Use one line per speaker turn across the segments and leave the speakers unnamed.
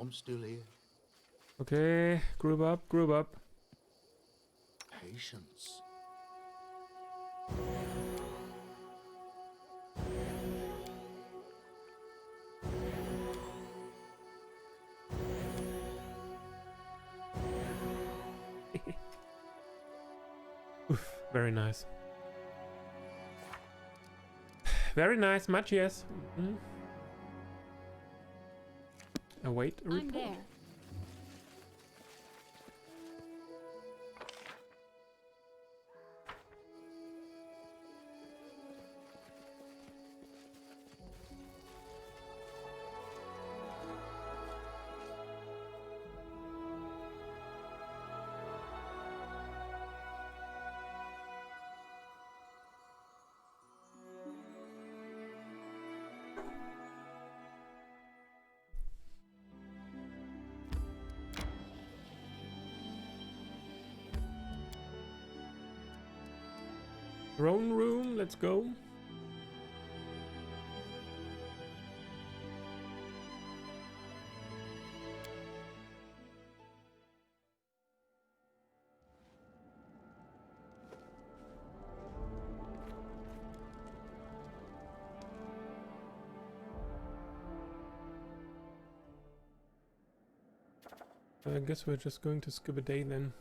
I'm still here.
Okay, group up, group up.
Patience.
Oof, very nice. Very nice, much yes. Mm-hmm. Await a report.
I'm there.
Throne room, let's go. I guess we're just going to skip a day then.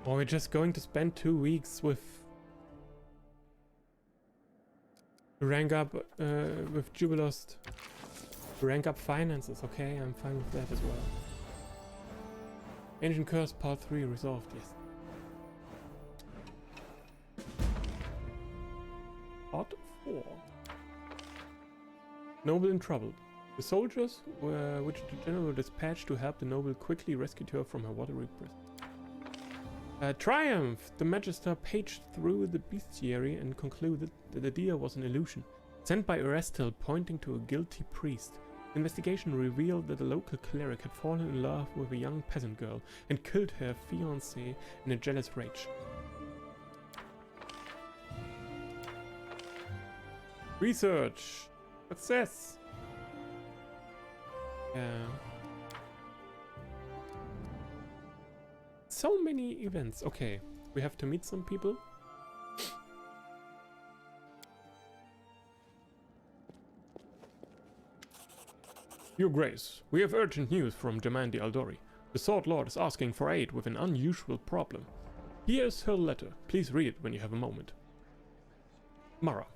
Or we're just going to spend 2 weeks with rank up with Jubilost. Rank up finances, okay, I'm fine with that as well. Ancient Curse Part 3 resolved, yes. Part 4. Noble in trouble. The soldiers which the general dispatched to help the noble quickly rescued her from her watery prison. Triumph! The Magister paged through the bestiary and concluded that the deer was an illusion, sent by Erestil pointing to a guilty priest. The investigation revealed that a local cleric had fallen in love with a young peasant girl and killed her fiancé in a jealous rage. Research! Success! So many events. Okay, we have to meet some people. Your Grace, we have urgent news from Jamandi Aldori. The Sword Lord is asking for aid with an unusual problem. Here's her letter. Please read it when you have a moment. Mara,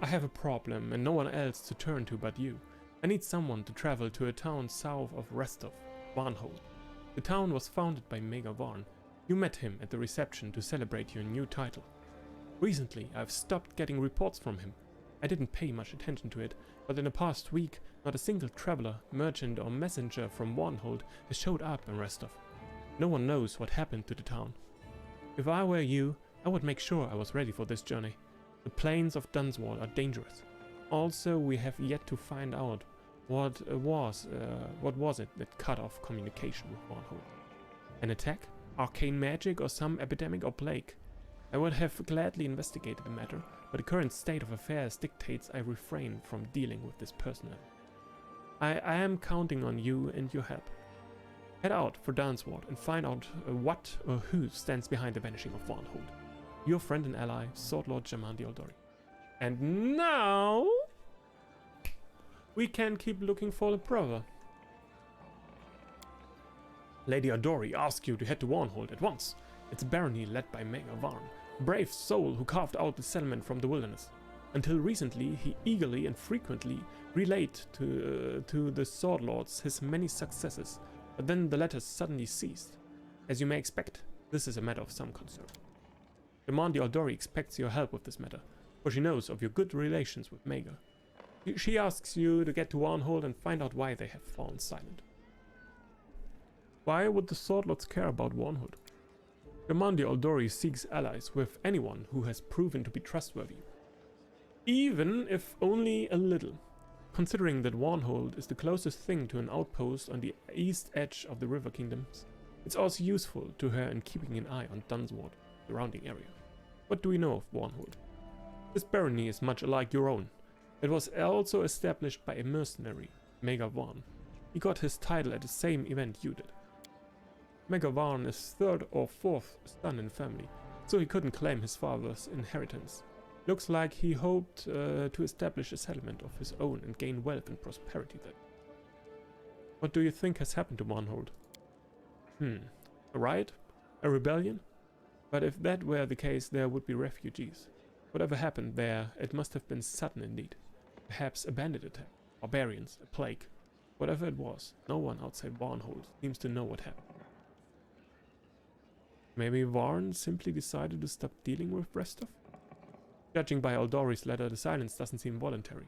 I have a problem and no one else to turn to but you. I need someone to travel to a town south of Restov, Varnhold. The town was founded by Mager Varn. You met him at the reception to celebrate your new title. Recently, I've stopped getting reports from him. I didn't pay much attention to it, but in the past week, not a single traveler, merchant or messenger from Varnhold has showed up in Restov. No one knows what happened to the town. If I were you, I would make sure I was ready for this journey. The plains of Dunswall are dangerous. Also, we have yet to find out what was it that cut off communication with Varnhold. An attack? Arcane magic or some epidemic or plague? I would have gladly investigated the matter, but the current state of affairs dictates I refrain from dealing with this personally. I am counting on you and your help. Head out for Dunswall and find out what or who stands behind the vanishing of Varnhold. Your friend and ally, Sword Lord Jamandi Aldori. And now we can keep looking for the brother. Lady Aldori asks you to head to Varnhold at once. It's a barony led by Mager Varn, a brave soul who carved out the settlement from the wilderness. Until recently, he eagerly and frequently relayed to the Sword Lords his many successes, but then the letters suddenly ceased. As you may expect, this is a matter of some concern. Jamandi Aldori expects your help with this matter, for she knows of your good relations with Mager. She asks you to get to Varnhold and find out why they have fallen silent. Why would the Sword Lords care about Warnhold? Demandi Aldori seeks allies with anyone who has proven to be trustworthy. Even if only a little. Considering that Warnhold is the closest thing to an outpost on the east edge of the River Kingdoms, it's also useful to her in keeping an eye on Dunsward, the surrounding area. What do we know of Warnhold? This barony is much alike your own. It was also established by a mercenary, Megavan. He got his title at the same event you did. Megavan is third or fourth son in the family, so he couldn't claim his father's inheritance. Looks like he hoped to establish a settlement of his own and gain wealth and prosperity there. What do you think has happened to Warnhold? A riot? A rebellion? But if that were the case, there would be refugees. Whatever happened there, it must have been sudden indeed. Perhaps a bandit attack, barbarians, a plague. Whatever it was, no one outside Warnhold seems to know what happened. Maybe Varn simply decided to stop dealing with Brestov? Judging by Aldori's letter, the silence doesn't seem voluntary.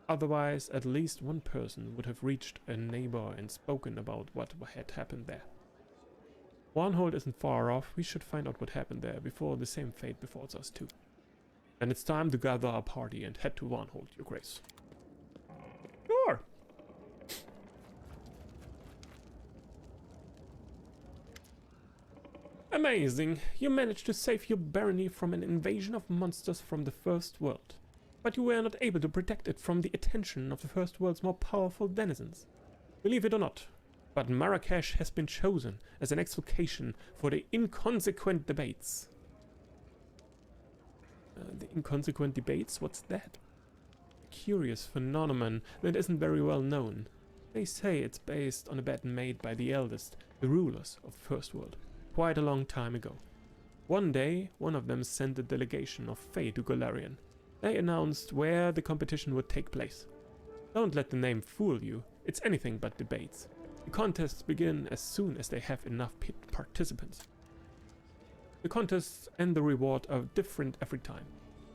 Otherwise, at least one person would have reached a neighbor and spoken about what had happened there. Warnhold isn't far off. We should find out what happened there before the same fate befalls us too. And it's time to gather our party and head to Warnhold, Your Grace. Sure! Amazing! You managed to save your barony from an invasion of monsters from the First World. But you were not able to protect it from the attention of the First World's more powerful denizens. Believe it or not, but Marrakesh has been chosen as an exvocation for the inconsequent debates. The inconsequent debates? What's that? A curious phenomenon that isn't very well known. They say it's based on a bet made by the eldest, the rulers of the First World, quite a long time ago. One day, one of them sent a delegation of Fae to Golarion. They announced where the competition would take place. Don't let the name fool you, it's anything but debates. The contests begin as soon as they have enough participants. The contests and the reward are different every time.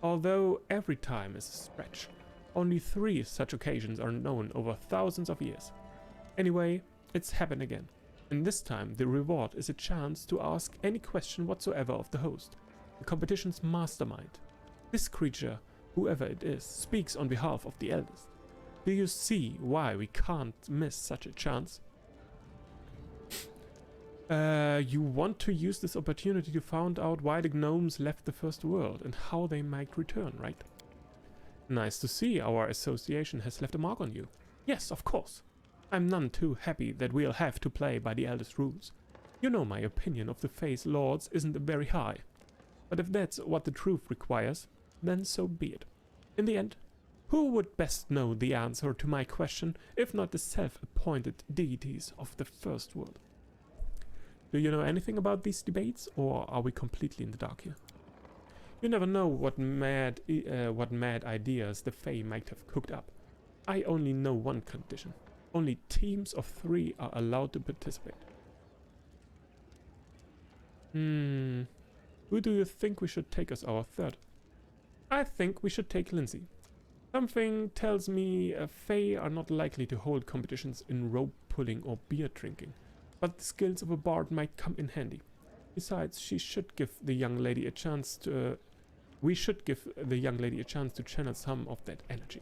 Although every time is a stretch, only 3 such occasions are known over thousands of years. Anyway, it's happened again. And this time the reward is a chance to ask any question whatsoever of the host, the competition's mastermind. This creature, whoever it is, speaks on behalf of the eldest. Do you see why we can't miss such a chance? You want to use this opportunity to find out why the gnomes left the First World and how they might return, right? Nice to see our association has left a mark on you. Yes, of course. I'm none too happy that we'll have to play by the eldest rules. You know my opinion of the Fae's lords isn't very high. But if that's what the truth requires, then so be it. In the end, who would best know the answer to my question if not the self-appointed deities of the First World? Do you know anything about these debates, or are we completely in the dark here? You never know what mad ideas the Fae might have cooked up. I only know one condition. Only teams of 3 are allowed to participate. Who do you think we should take as our third? I think we should take Lindsay. Something tells me Fae are not likely to hold competitions in rope pulling or beer drinking, but the skills of a bard might come in handy. Besides, we should give the young lady a chance to channel some of that energy.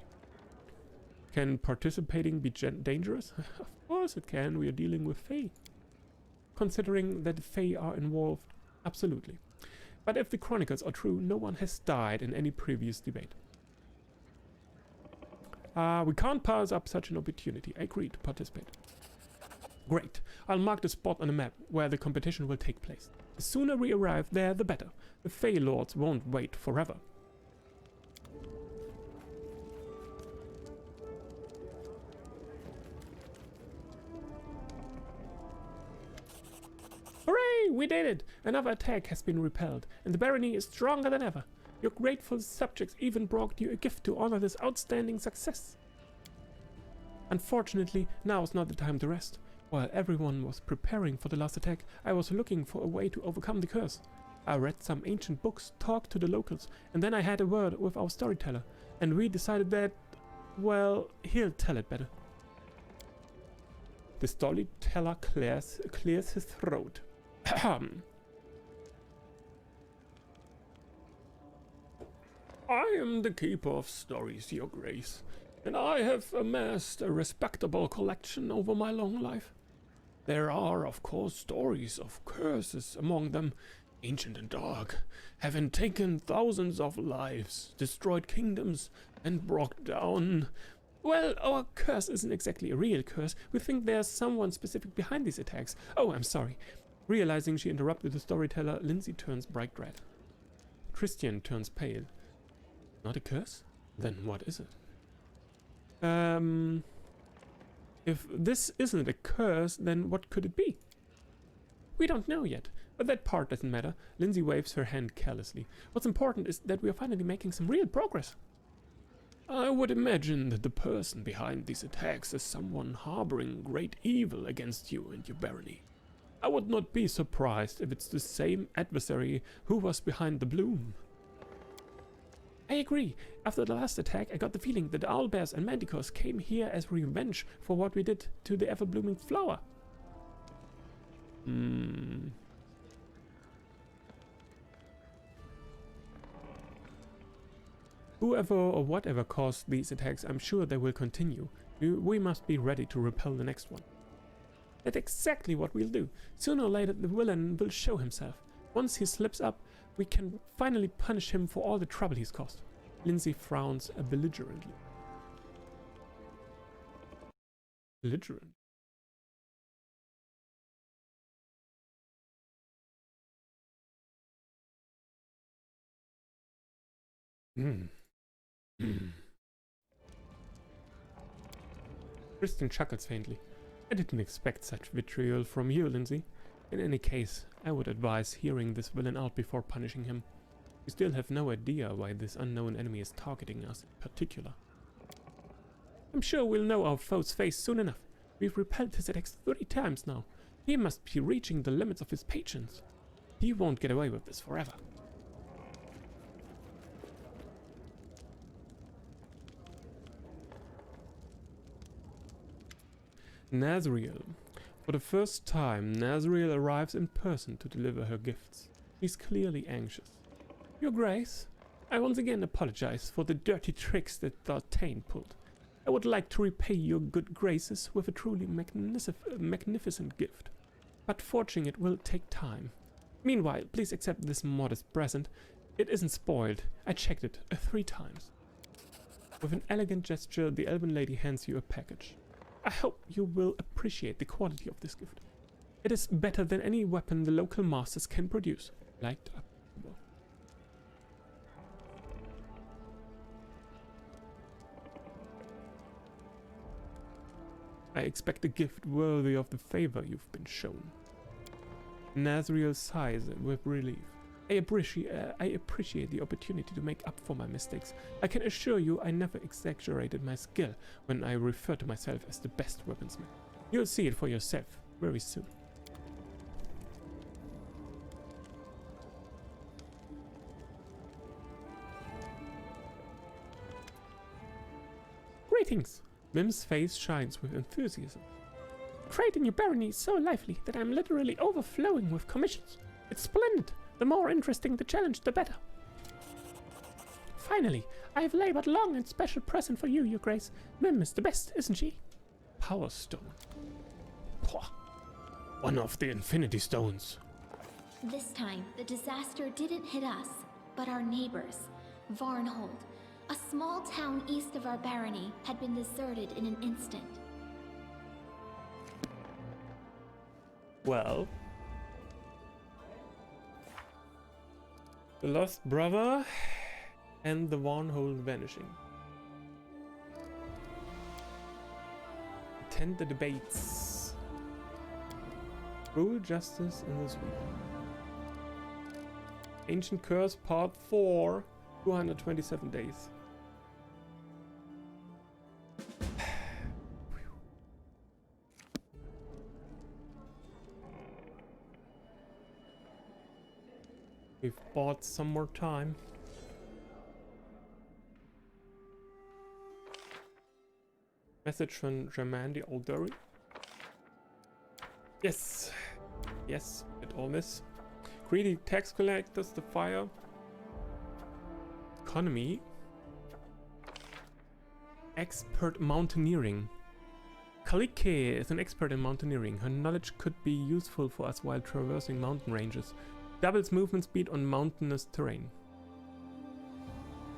Can participating be dangerous? Of course it can, we are dealing with Fae. Considering that the Fae are involved, absolutely. But if the chronicles are true, no one has died in any previous debate. We can't pass up such an opportunity. I agree to participate. Great. I'll mark the spot on the map where the competition will take place. The sooner we arrive there, the better. The Fae Lords won't wait forever. Hooray! We did it! Another attack has been repelled, and the barony is stronger than ever. Your grateful subjects even brought you a gift to honor this outstanding success. Unfortunately, now is not the time to rest. While everyone was preparing for the last attack, I was looking for a way to overcome the curse. I read some ancient books, talked to the locals, and then I had a word with our storyteller, and we decided that, well, he'll tell it better. The storyteller clears his throat. I am the keeper of stories, Your Grace, and I have amassed a respectable collection over my long life. There are, of course, stories of curses among them, ancient and dark, having taken thousands of lives, destroyed kingdoms, and brought down... Well, our curse isn't exactly a real curse. We think there's someone specific behind these attacks. Oh, I'm sorry. Realizing she interrupted the storyteller, Lindsay turns bright red. Christian turns pale. Not a curse? Then what is it? If this isn't a curse, then what could it be? We don't know yet, but that part doesn't matter. Lindsay waves her hand carelessly. What's important is that we are finally making some real progress. I would imagine that the person behind these attacks is someone harboring great evil against you and your barony. I would not be surprised if it's the same adversary who was behind the bloom. I agree. After the last attack, I got the feeling that the owlbears and manticores came here as revenge for what we did to the ever-blooming flower. Whoever or whatever caused these attacks, I'm sure they will continue. We must be ready to repel the next one. That's exactly what we'll do. Sooner or later the villain will show himself. Once he slips up, we can finally punish him for all the trouble he's caused. Lindsay frowns belligerently. Belligerent? Kristen chuckles faintly. I didn't expect such vitriol from you, Lindsay. In any case, I would advise hearing this villain out before punishing him. We still have no idea why this unknown enemy is targeting us in particular. I'm sure we'll know our foe's face soon enough. We've repelled his attacks 30 times now. He must be reaching the limits of his patience. He won't get away with this forever. Nazriel. For the first time, Nazriel arrives in person to deliver her gifts. She's clearly anxious. Your Grace, I once again apologize for the dirty tricks that Dartain pulled. I would like to repay your good graces with a truly magnificent gift. But forging it will take time. Meanwhile, please accept this modest present. It isn't spoiled. I checked it 3 times. With an elegant gesture, the elven lady hands you a package. I hope you will appreciate the quality of this gift. It is better than any weapon the local masters can produce. Light up. I expect a gift worthy of the favor you've been shown. Nazriel sighs with relief. I appreciate the opportunity to make up for my mistakes. I can assure you I never exaggerated my skill when I refer to myself as the best weaponsmith. You'll see it for yourself very soon. Greetings! Mim's face shines with enthusiasm. Trade in your barony is so lively that I'm literally overflowing with commissions. It's splendid! The more interesting the challenge, the better. Finally, I have labored long and special present for you, Your Grace. Mim is the best, isn't she? Power Stone. Pwah. One of the Infinity Stones.
This time, the disaster didn't hit us, but our neighbors. Varnhold, a small town east of our barony, had been deserted in an instant.
Well... The lost brother and the Varnhold vanishing. Attend the debates. Rule justice in this week. Ancient Curse Part 4, 227 days. We've bought some more time. Message from Jamandi Alduri. Yes. Yes, did all this. Greedy tax collectors, the fire. Economy. Expert mountaineering. Kalike is an expert in mountaineering. Her knowledge could be useful for us while traversing mountain ranges. Doubles movement speed on mountainous terrain.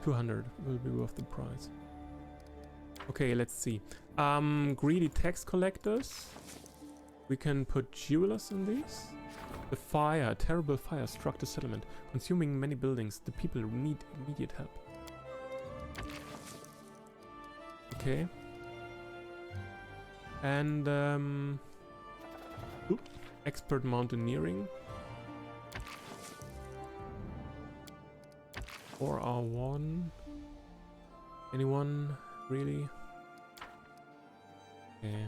200 will be worth the price. Okay, let's see. Greedy tax collectors. We can put jewelers in these. The fire, a terrible fire struck the settlement, consuming many buildings. The people need immediate help. Okay. And expert mountaineering. Or R1. Anyone really? Okay.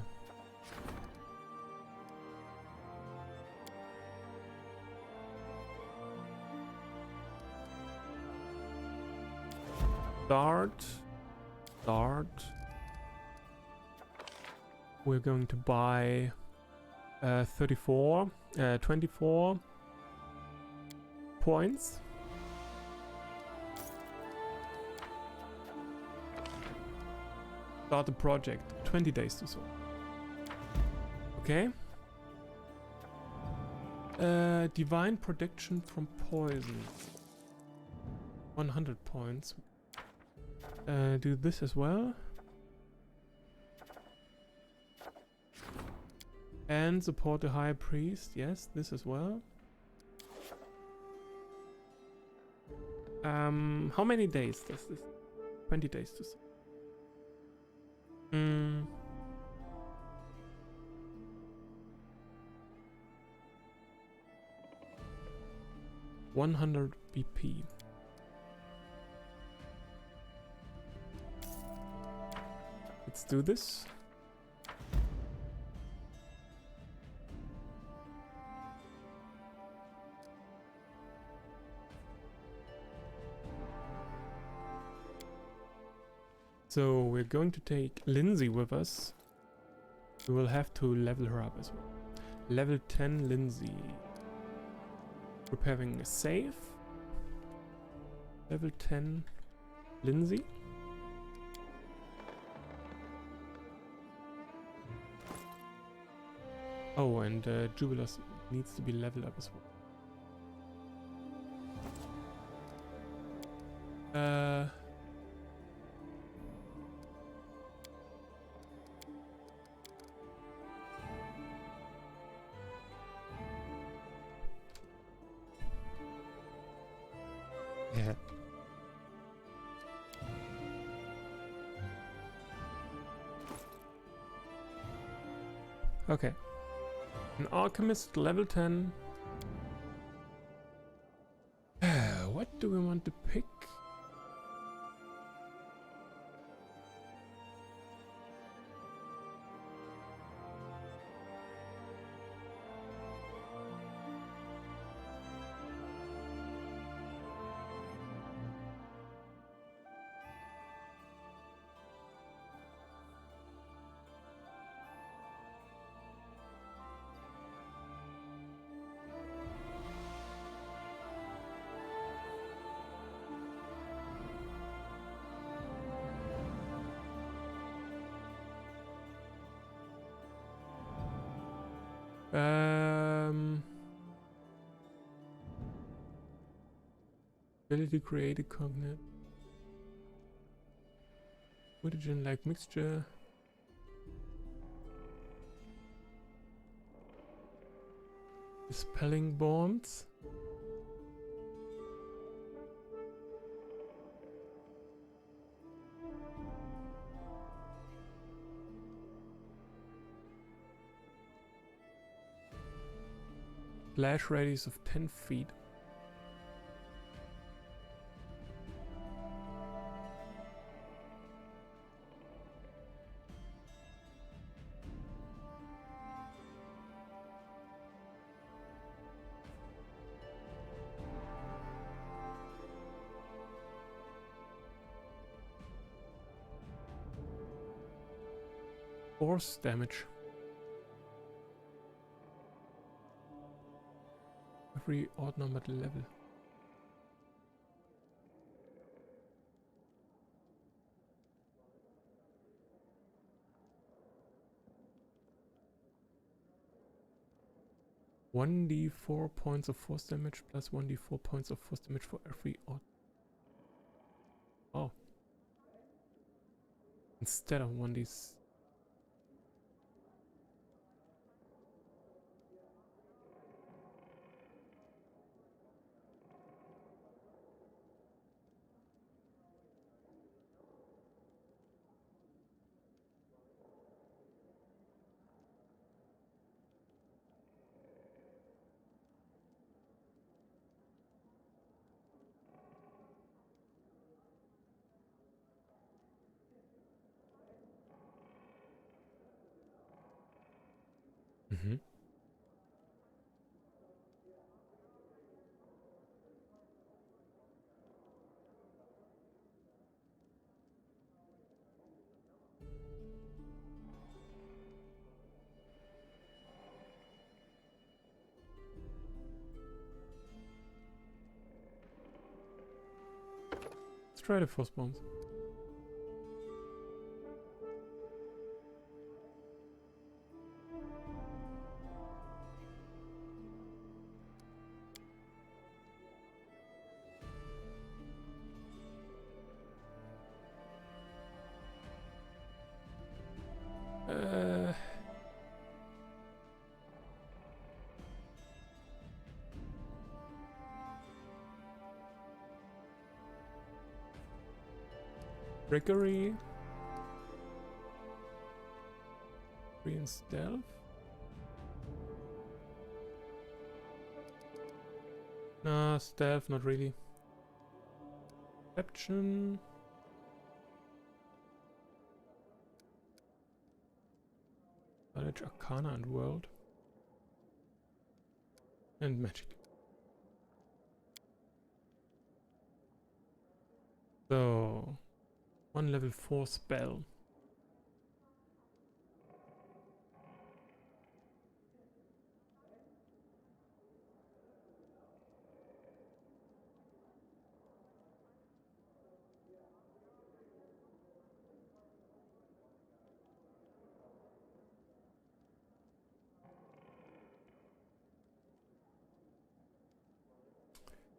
Start. We're going to buy 24 points. Start the project. 20 days to solve. Okay. Divine protection from poison. 100 points. Do this as well. And support the high priest. Yes, this as well. How many days does this? 20 days to solve. 100 BP. Let's do this. So we're going to take Lindsay with us. We will have to level her up as well. Level 10 Lindsay. Preparing a save. Level 10 Lindsay. Oh, and Jubilas needs to be leveled up as well. Yeah. Okay. An alchemist level 10. What do we want to pick? Ability to create a cognate. Mutagen-like mixture. Dispelling bombs. Flash radius of 10 feet. Force damage. Every odd numbered level. One d4 points of force damage plus 1d4 points of force damage for every odd. Oh. Instead of 1d. Mm-hmm. Let's try the force bombs. Uh, Trickery. Free and stealth. Nah, stealth, not really. Perception. Knowledge, Arcana, and World. And Magic. So, one level 4 spell.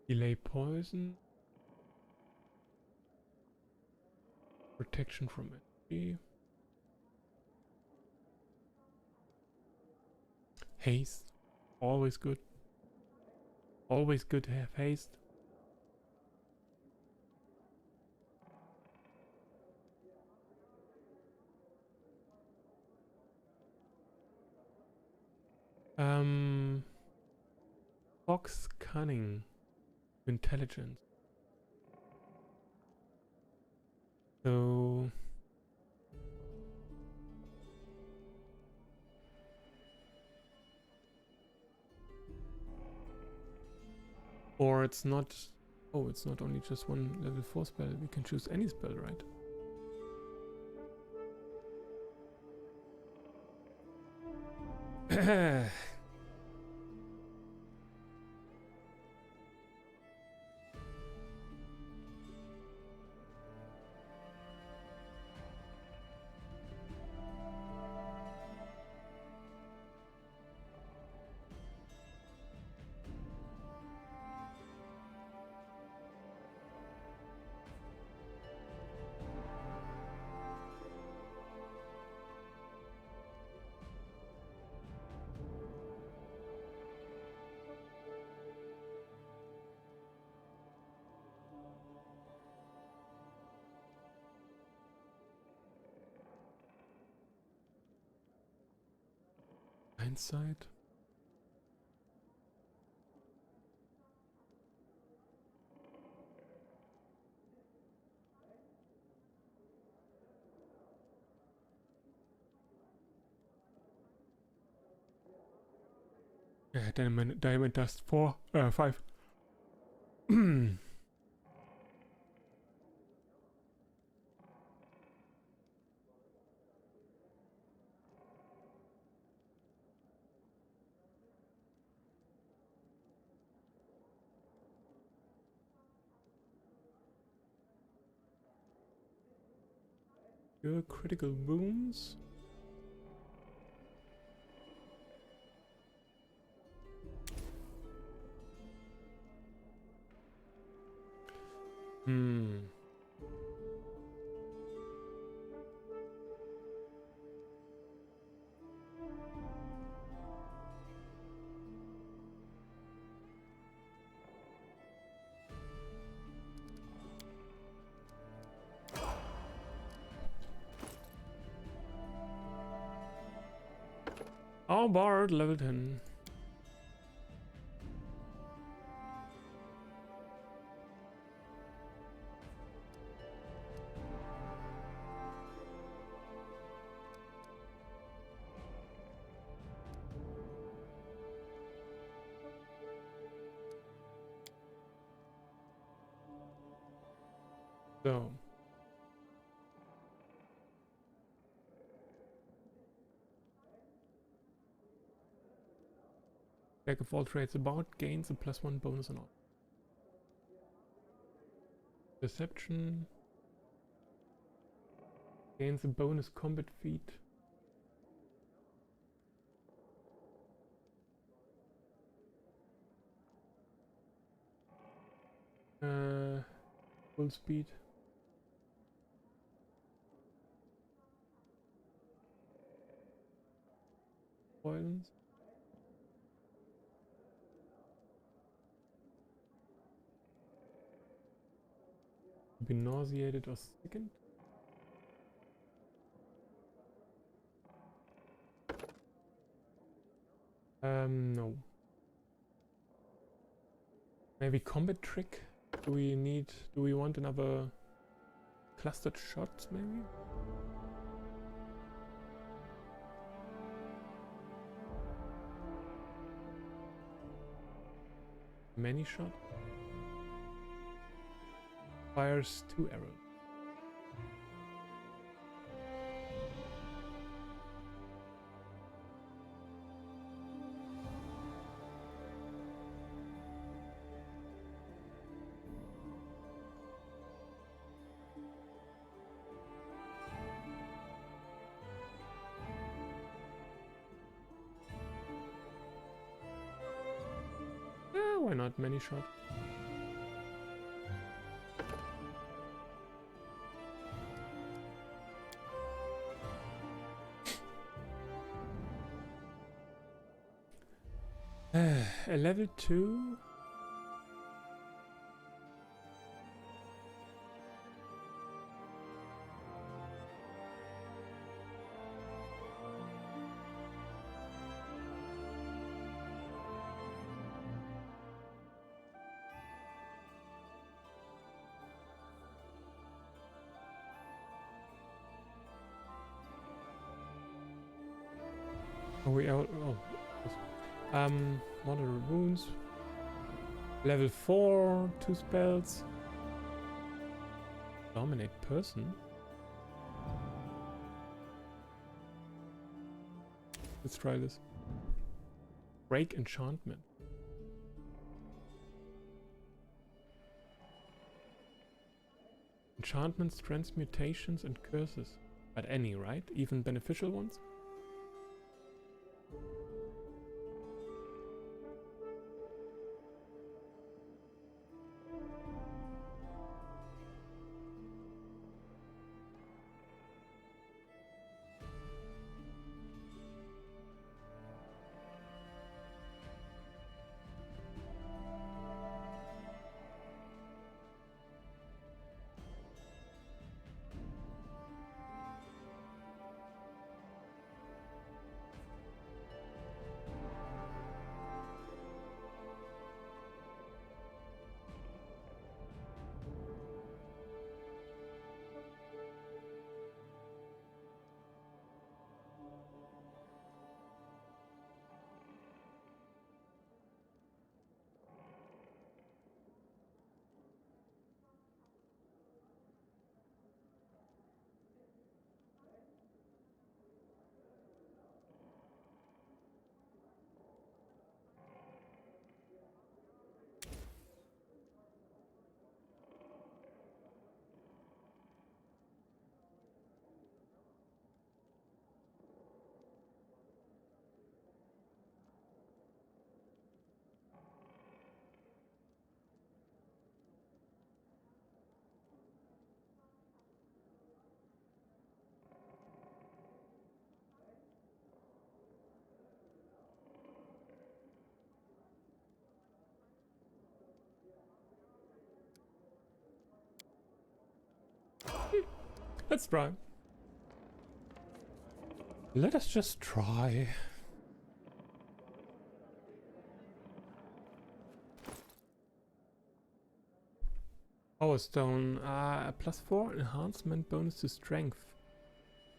Delay poison. Protection from enemy. Haste. Always good. Always good to have haste. Fox cunning. Intelligence. So or it's not. Oh, it's not only just one level 4 spell. We can choose any spell, right? Hindsight. Yeah, diamond dust 5. Your critical wounds. Oh, Bard, level 10. So. Jack of all trades about gains a +1 bonus on all. Deception. Gains a bonus combat feat. Full speed. Violence. Be nauseated or sickened. No. Maybe combat trick? Do we want another clustered shots maybe? Many shot? Fires 2 arrows. Why not many shot? A level 2? Are we out? Oh. Yes. Moderate wounds. Level 4, 2 spells. Dominate person. Let's try this. Break enchantment. Enchantments, transmutations, and curses. But any, right? Even beneficial ones? Let's try. Let us just try. Power Stone, a +4 enhancement bonus to strength.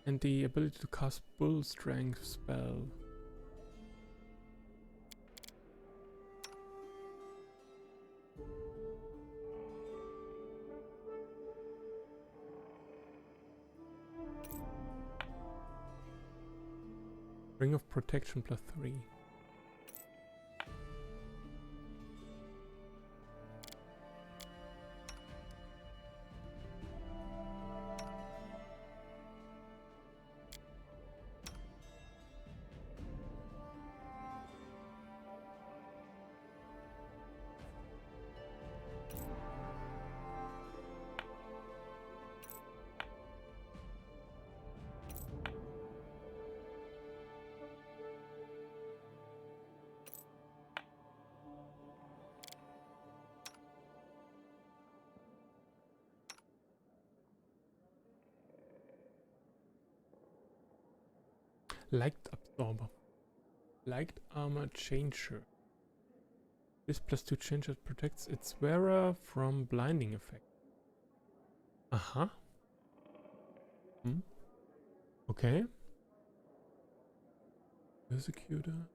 And the ability to cast Bull Strength spell. Ring of Protection +3. Light Absorber. Light Armor Changer. This +2 changer protects its wearer from blinding effect. Uh-huh. Okay. Persecutor.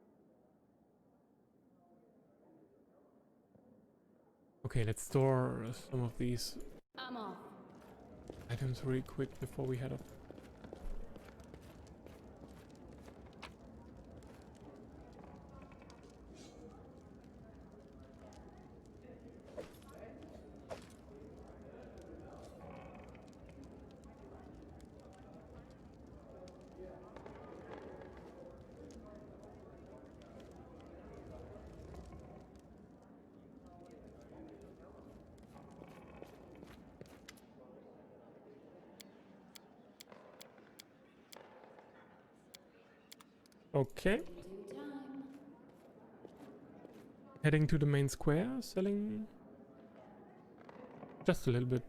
Okay, let's store some of these
I'm off.
items really quick before we head off. Okay. Heading to the main square, selling just a little bit